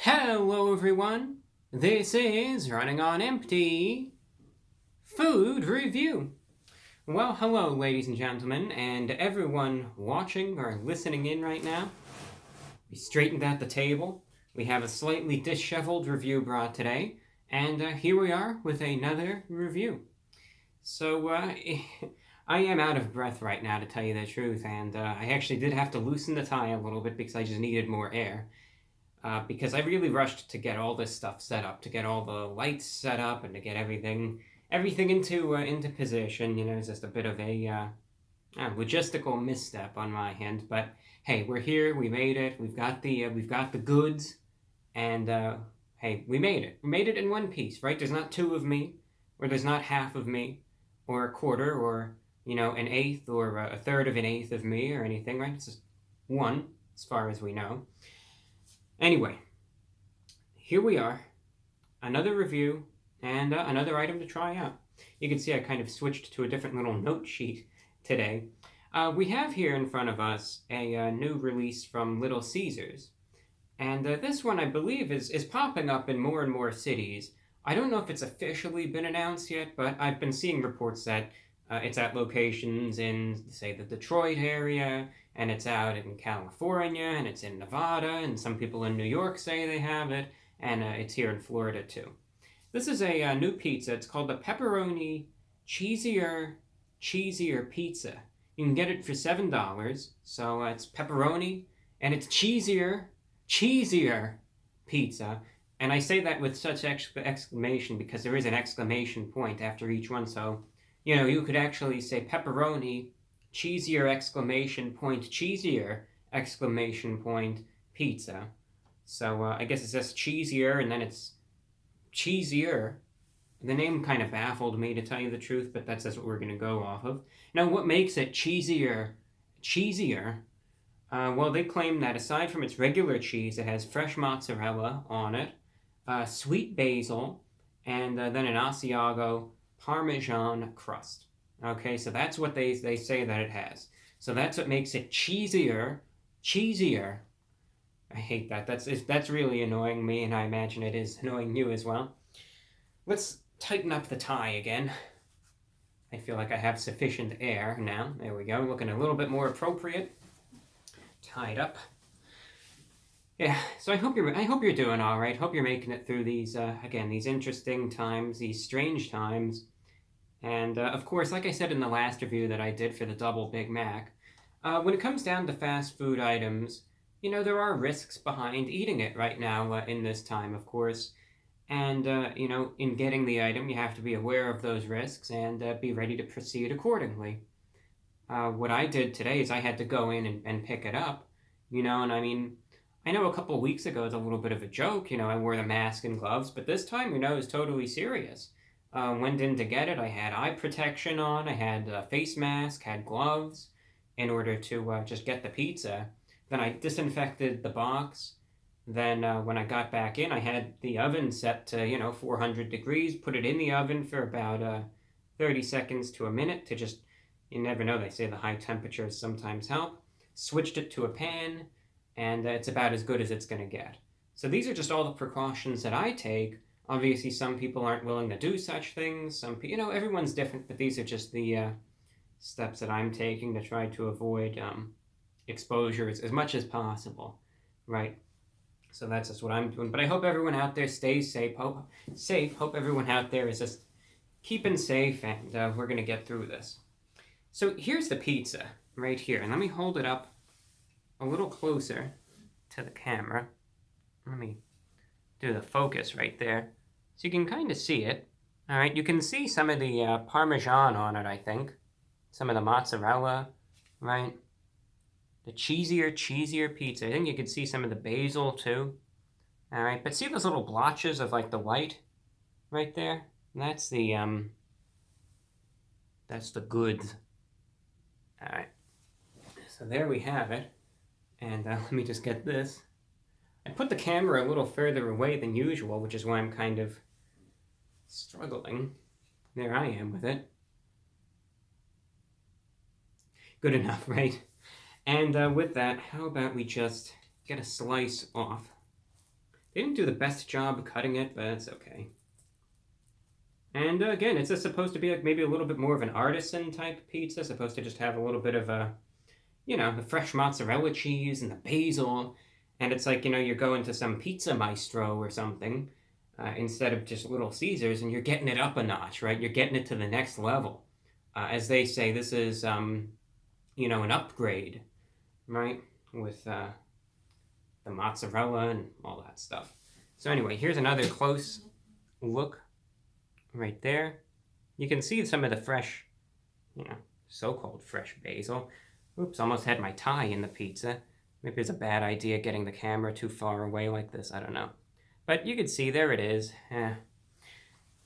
Hello everyone, this is Running on Empty Food Review. Well, hello ladies and gentlemen, and everyone watching or listening in right now. We straightened out the table. We have a slightly disheveled Reviewbrah today, and here we are with another review. So, I am out of breath right now, to tell you the truth, and I actually did have to loosen the tie a little bit because I just needed more air. Because I really rushed to get all this stuff set up, to get all the lights set up, and to get everything into position. You know, it's just a bit of a logistical misstep on my end. But hey, we're here. We made it. We've got the goods, and hey, we made it. We made it in one piece, right? There's not two of me, or there's not half of me, or a quarter, or an eighth, or a third of an eighth of me, or anything, right? It's just one, as far as we know. Anyway, here we are, another review, and another item to try out. You can see I kind of switched to a different little note sheet today. We have here in front of us a new release from Little Caesars, and this one I believe is popping up in more and more cities. I don't know if it's officially been announced yet, but I've been seeing reports that it's at locations in, say, the Detroit area, and it's out in California, and it's in Nevada, and some people in New York say they have it, and it's here in Florida too. This is a new pizza. It's called the Pepperoni Cheeser Pizza. You can get it for $7, so it's pepperoni, and it's cheesier pizza. And I say that with such exclamation because there is an exclamation point after each one, so you could actually say pepperoni, cheesier exclamation point, cheesier exclamation point, pizza. So I guess it's just cheesier, and then it's cheesier. The name kind of baffled me, to tell you the truth, but that's what we're going to go off of. Now, what makes it cheesier? Well, they claim that aside from its regular cheese, it has fresh mozzarella on it, sweet basil, and then an Asiago Parmesan crust. Okay, so that's what they say that it has. So that's what makes it cheesier. I hate that. That's really annoying me, and I imagine it is annoying you as well. Let's tighten up the tie again. I feel like I have sufficient air now. There we go. Looking a little bit more appropriate. Tied up. Yeah, so I hope you're doing all right. Hope you're making it through these these interesting times, these strange times. And of course, like I said in the last review that I did for the Double Big Mac, when it comes down to fast food items, there are risks behind eating it right now in this time, of course. And, in getting the item, you have to be aware of those risks and be ready to proceed accordingly. What I did today is I had to go in and pick it up, and I mean, I know a couple of weeks ago it was a little bit of a joke, I wore the mask and gloves, but this time, it was totally serious. Went in to get it, I had eye protection on, I had a face mask, had gloves, in order to just get the pizza. Then I disinfected the box. Then when I got back in, I had the oven set to, 400 degrees, put it in the oven for about 30 seconds to a minute to just, you never know, they say the high temperatures sometimes help. Switched it to a pan, and it's about as good as it's going to get. So these are just all the precautions that I take. Obviously, some people aren't willing to do such things. Some people, everyone's different, but these are just the steps that I'm taking to try to avoid exposures as much as possible, right? So that's just what I'm doing. But I hope everyone out there stays safe. Hope everyone out there is just keeping safe, and we're going to get through this. So here's the pizza right here. And let me hold it up a little closer to the camera. Let me do the focus right there, so you can kind of see it. All right, you can see some of the Parmesan on it, I think. Some of the mozzarella, right? The cheesier pizza. I think you can see some of the basil too. All right, but see those little blotches of like the white right there? That's the goods. All right, so there we have it. And let me just get this. I put the camera a little further away than usual, which is why I'm kind of struggling. There I am with it. Good enough, right? And with that, how about we just get a slice off They didn't do the best job cutting it, but that's okay. And again, it's just supposed to be like maybe a little bit more of an artisan type pizza, supposed to just have a little bit of a, the fresh mozzarella cheese and the basil. And it's like, you're going to some pizza maestro or something instead of just Little Caesars, and you're getting it up a notch, right? You're getting it to the next level. As they say, this is, an upgrade, right? With the mozzarella and all that stuff. So anyway, here's another close look right there. You can see some of the fresh, so-called fresh basil. Oops, almost had my tie in the pizza. Maybe it's a bad idea getting the camera too far away like this, I don't know. But you can see, there it is.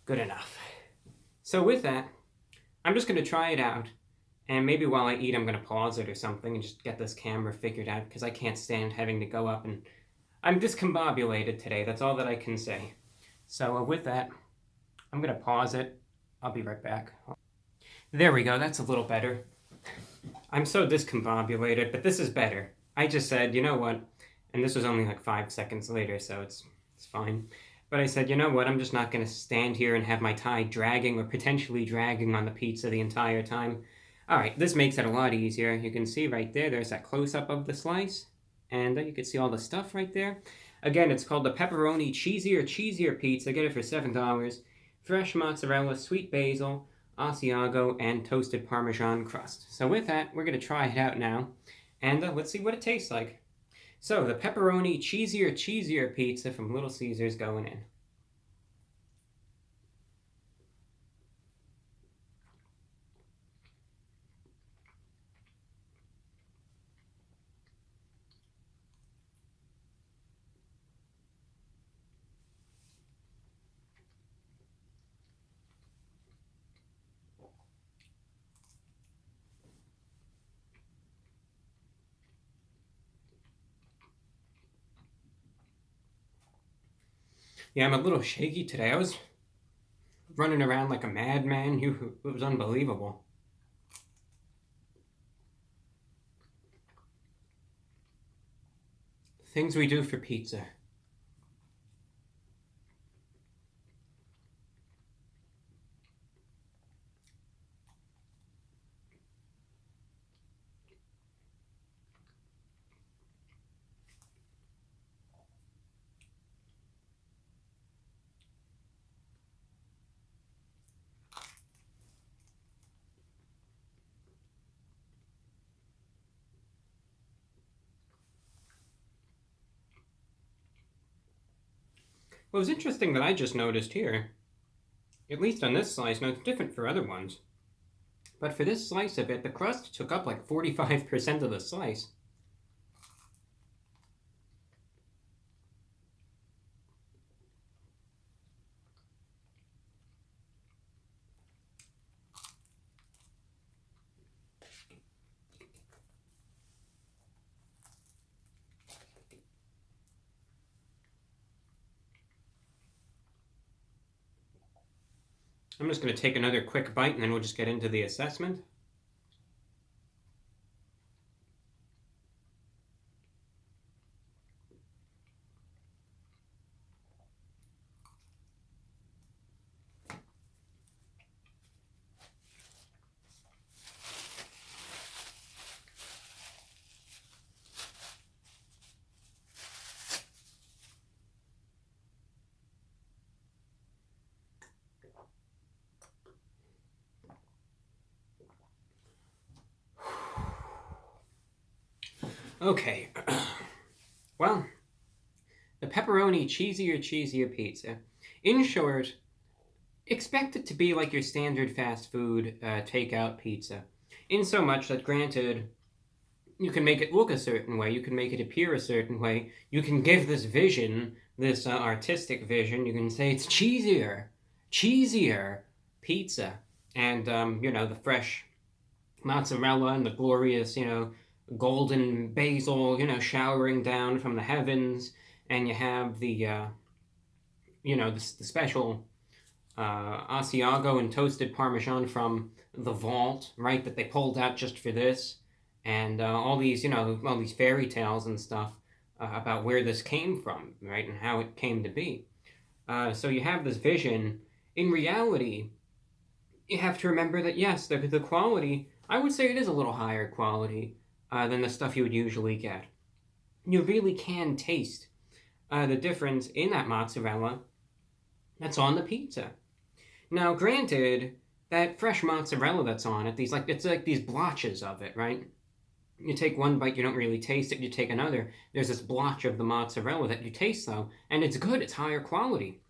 Good enough. So with that, I'm just going to try it out. And maybe while I eat, I'm going to pause it or something and just get this camera figured out, because I can't stand having to go up and... I'm discombobulated today, that's all that I can say. So with that, I'm going to pause it. I'll be right back. There we go, that's a little better. I'm so discombobulated, but this is better. I just said, you know what, and this was only like 5 seconds later, so it's fine. But I said, you know what, I'm just not going to stand here and have my tie dragging or potentially dragging on the pizza the entire time. Alright, this makes it a lot easier. You can see right there, there's that close-up of the slice. And you can see all the stuff right there. Again, it's called the Pepperoni Cheeser Pizza. Get it for $7. Fresh mozzarella, sweet basil, Asiago, and toasted Parmesan crust. So with that, we're going to try it out now. And let's see what it tastes like. So, the Pepperoni Cheeser Pizza from Little Caesars going in. Yeah, I'm a little shaky today. I was running around like a madman. It was unbelievable. Things we do for pizza. Well, it's interesting that I just noticed here, at least on this slice, now it's different for other ones, but for this slice of it, the crust took up like 45% of the slice. I'm just going to take another quick bite and then we'll just get into the assessment. Okay, well, the Pepperoni Cheeser Pizza. In short, expect it to be like your standard fast food takeout pizza. In so much that, granted, you can make it look a certain way, you can make it appear a certain way, you can give this vision, this artistic vision, you can say it's cheesier pizza. And, the fresh mozzarella and the glorious, golden basil, showering down from the heavens, and you have the, the special Asiago and toasted Parmesan from the vault, right, that they pulled out just for this, and all these, all these fairy tales and stuff about where this came from, right, and how it came to be. So you have this vision. In reality, you have to remember that yes, the quality, I would say it is a little higher quality than the stuff you would usually get. You really can taste the difference in that mozzarella that's on the pizza. Now, granted, that fresh mozzarella that's on it, it's like these blotches of it, right? You take one bite, you don't really taste it. You take another, there's this blotch of the mozzarella that you taste though, and it's good. It's higher quality,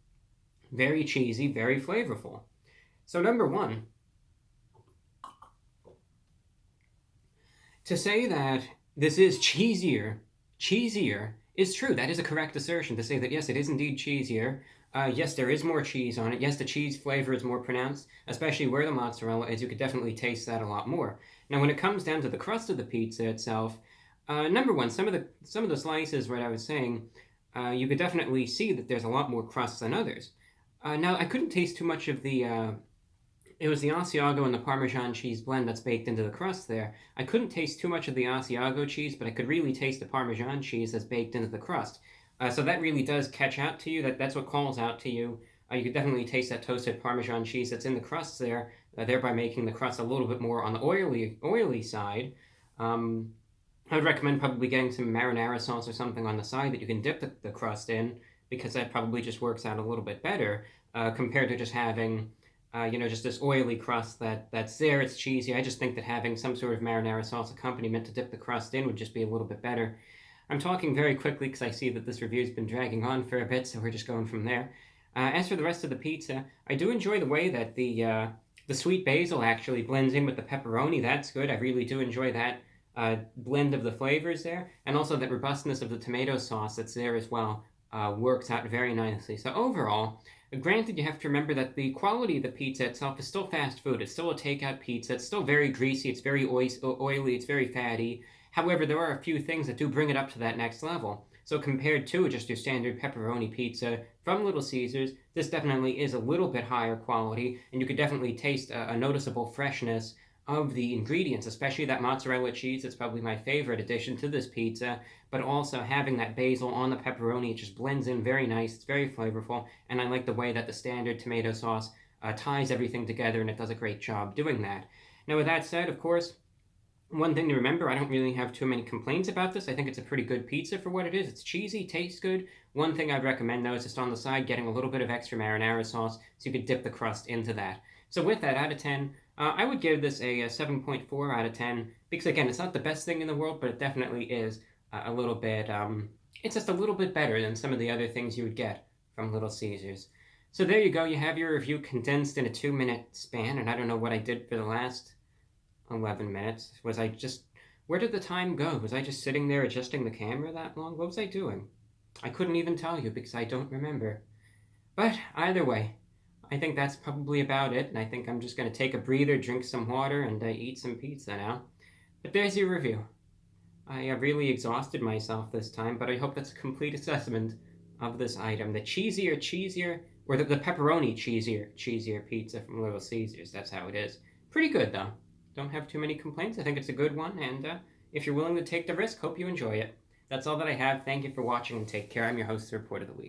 very cheesy, very flavorful. So number one, to say that this is cheesier is true. That is a correct assertion to say that yes, it is indeed cheesier. Yes, there is more cheese on it. Yes, the cheese flavor is more pronounced, especially where the mozzarella is. You could definitely taste that a lot more. Now, when it comes down to the crust of the pizza itself, number one, some of the slices, what I was saying, you could definitely see that there's a lot more crust than others. Now, I couldn't taste too much of the. It was the Asiago and the Parmesan cheese blend that's baked into the crust there. I couldn't taste too much of the Asiago cheese, but I could really taste the Parmesan cheese that's baked into the crust. So that really does catch out to you. That's what calls out to you. You could definitely taste that toasted Parmesan cheese that's in the crust there, thereby making the crust a little bit more on the oily side. I would recommend probably getting some marinara sauce or something on the side that you can dip the crust in, because that probably just works out a little bit better compared to just having just this oily crust that's there. It's cheesy. I just think that having some sort of marinara sauce accompaniment to dip the crust in would just be a little bit better. I'm talking very quickly because I see that this review's been dragging on for a bit, so we're just going from there. As for the rest of the pizza, I do enjoy the way that the sweet basil actually blends in with the pepperoni. That's good. I really do enjoy that blend of the flavors there, and also that robustness of the tomato sauce that's there as well works out very nicely. So overall, granted, you have to remember that the quality of the pizza itself is still fast food. It's still a takeout pizza. It's still very greasy. It's very oily. It's very fatty. However, there are a few things that do bring it up to that next level. So compared to just your standard pepperoni pizza from Little Caesars, this definitely is a little bit higher quality, and you could definitely taste a noticeable freshness of the ingredients, especially that mozzarella cheese. It's probably my favorite addition to this pizza, but also having that basil on the pepperoni, it just blends in very nice. It's very flavorful, and I like the way that the standard tomato sauce ties everything together, and it does a great job doing that. Now, with that said, of course, one thing to remember, I don't really have too many complaints about this. I think it's a pretty good pizza for what it is. It's cheesy, tastes good. One thing I'd recommend, though, is just on the side getting a little bit of extra marinara sauce so you could dip the crust into that. So with that, out of 10, I would give this a 7.4 out of 10, because again, it's not the best thing in the world, but it definitely is a little bit, it's just a little bit better than some of the other things you would get from Little Caesars. So there you go, you have your review condensed in a 2-minute span, and I don't know what I did for the last 11 minutes. Where did the time go? Was I just sitting there adjusting the camera that long? What was I doing? I couldn't even tell you because I don't remember. But either way, I think that's probably about it, and I think I'm just going to take a breather, drink some water, and eat some pizza now. But there's your review. I have really exhausted myself this time, but I hope that's a complete assessment of this item. The cheesier, or the pepperoni cheesier pizza from Little Caesars. That's how it is. Pretty good, though. Don't have too many complaints. I think it's a good one, and if you're willing to take the risk, hope you enjoy it. That's all that I have. Thank you for watching, and take care. I'm your host, the Report of the Week.